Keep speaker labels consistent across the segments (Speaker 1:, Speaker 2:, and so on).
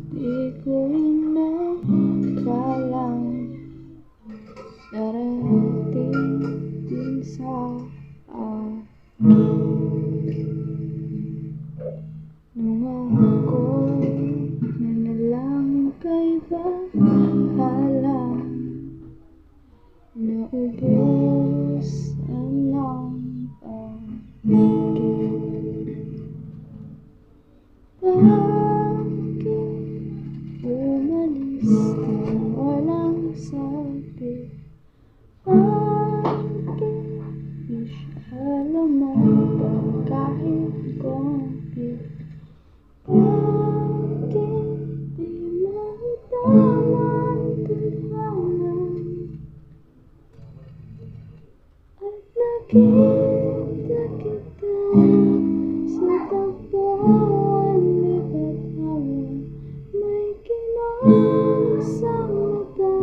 Speaker 1: Di ko inakalang darating din sa nung ako'y nanalangin kay bahala, naubos ang bakit umalis na walang sabi? Bakit di siya lumabag kahit konti? Bakit di maitama ang tadhana at nakita kita sa tagpuan ni Batawa? May kinuha sa mata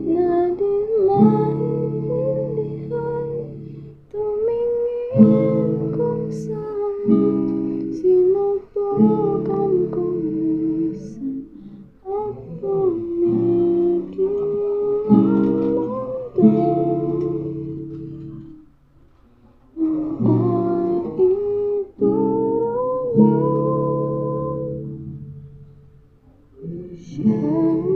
Speaker 1: na di maintindihan. Tumingin kung saan sinubukan kong lumisan at pumigil ang mundo. Nooy ituro mo siya.